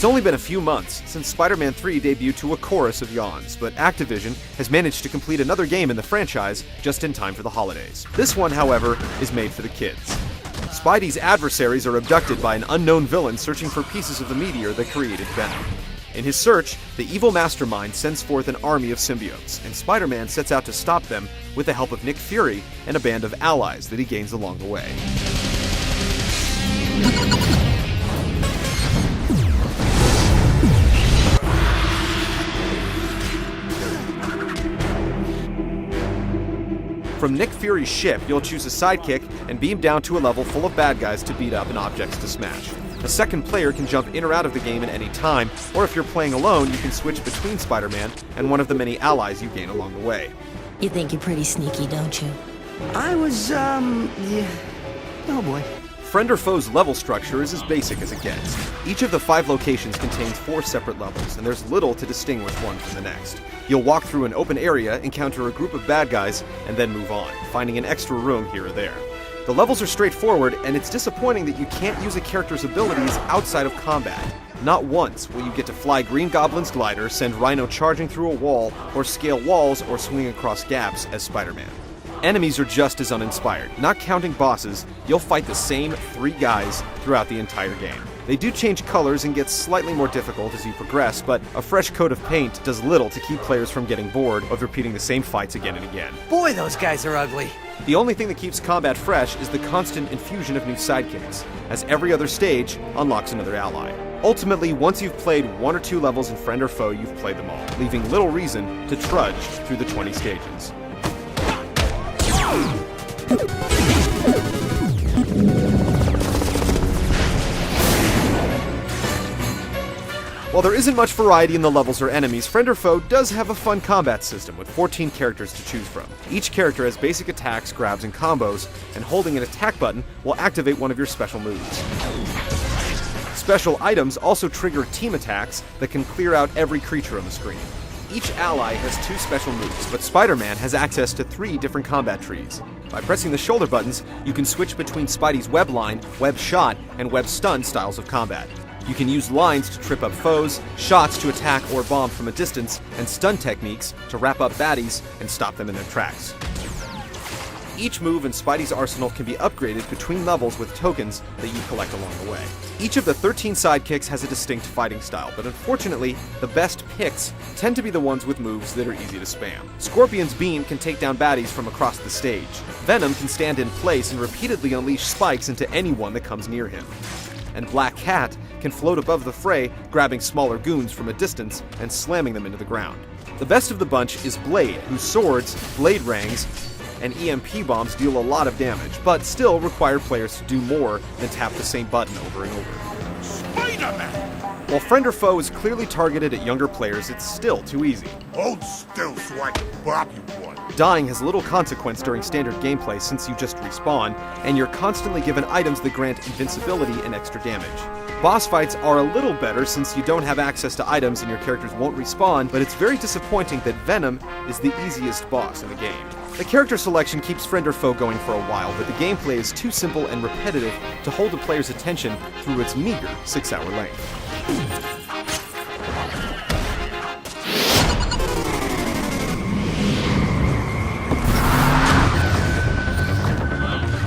It's only been a few months since Spider-Man 3 debuted to a chorus of yawns, but Activision has managed to complete another game in the franchise just in time for the holidays. This one, however, is made for the kids. Spidey's adversaries are abducted by an unknown villain searching for pieces of the meteor that created Venom. In his search, the evil mastermind sends forth an army of symbiotes, and Spider-Man sets out to stop them with the help of Nick Fury and a band of allies that he gains along the way. From Nick Fury's ship, you'll choose a sidekick and beam down to a level full of bad guys to beat up and objects to smash. A second player can jump in or out of the game at any time, or if you're playing alone, you can switch between Spider-Man and one of the many allies you gain along the way. You think you're pretty sneaky, don't you? I was, yeah. Oh boy. Friend or Foe's level structure is as basic as it gets. Each of the 5 locations contains 4 separate levels, and there's little to distinguish one from the next. You'll walk through an open area, encounter a group of bad guys, and then move on, finding an extra room here or there. The levels are straightforward, and it's disappointing that you can't use a character's abilities outside of combat. Not once will you get to fly Green Goblin's glider, send Rhino charging through a wall, or scale walls or swing across gaps as Spider-Man. Enemies are just as uninspired. Not counting bosses, you'll fight the same 3 guys throughout the entire game. They do change colors and get slightly more difficult as you progress, but a fresh coat of paint does little to keep players from getting bored of repeating the same fights again and again. Boy, those guys are ugly. The only thing that keeps combat fresh is the constant infusion of new sidekicks, as every other stage unlocks another ally. Ultimately, once you've played 1 or 2 levels in Friend or Foe, you've played them all, leaving little reason to trudge through the 20 stages. While there isn't much variety in the levels or enemies, Friend or Foe does have a fun combat system with 14 characters to choose from. Each character has basic attacks, grabs, and combos, and holding an attack button will activate one of your special moves. Special items also trigger team attacks that can clear out every creature on the screen. Each ally has 2 special moves, but Spider-Man has access to 3 different combat trees. By pressing the shoulder buttons, you can switch between Spidey's web line, web shot, and web stun styles of combat. You can use lines to trip up foes, shots to attack or bomb from a distance, and stun techniques to wrap up baddies and stop them in their tracks. Each move in Spidey's arsenal can be upgraded between levels with tokens that you collect along the way. Each of the 13 sidekicks has a distinct fighting style, but unfortunately, the best picks tend to be the ones with moves that are easy to spam. Scorpion's beam can take down baddies from across the stage. Venom can stand in place and repeatedly unleash spikes into anyone that comes near him. And Black Cat can float above the fray, grabbing smaller goons from a distance and slamming them into the ground. The best of the bunch is Blade, whose swords, blade rangs, and EMP bombs deal a lot of damage, but still require players to do more than tap the same button over and over. Spider-Man! While Friend or Foe is clearly targeted at younger players, it's still too easy. Hold still so I can bop you one. Dying has little consequence during standard gameplay since you just respawn, and you're constantly given items that grant invincibility and extra damage. Boss fights are a little better since you don't have access to items and your characters won't respawn, but it's very disappointing that Venom is the easiest boss in the game. The character selection keeps Friend or Foe going for a while, but the gameplay is too simple and repetitive to hold the player's attention through its meager 6-hour length.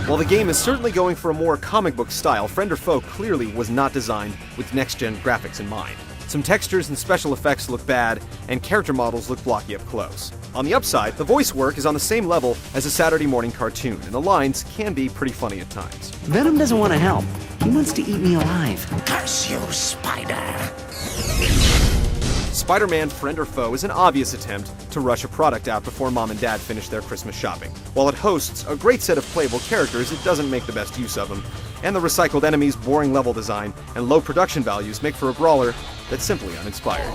While the game is certainly going for a more comic book style, Friend or Foe clearly was not designed with next-gen graphics in mind. Some textures and special effects look bad, and character models look blocky up close. On the upside, the voice work is on the same level as a Saturday morning cartoon, and the lines can be pretty funny at times. Venom doesn't want to help. He wants to eat me alive. Curse you, Spider! Spider-Man Friend or Foe is an obvious attempt to rush a product out before mom and dad finish their Christmas shopping. While it hosts a great set of playable characters, it doesn't make the best use of them, and the recycled enemies, boring level design, and low production values make for a brawler that's simply uninspired.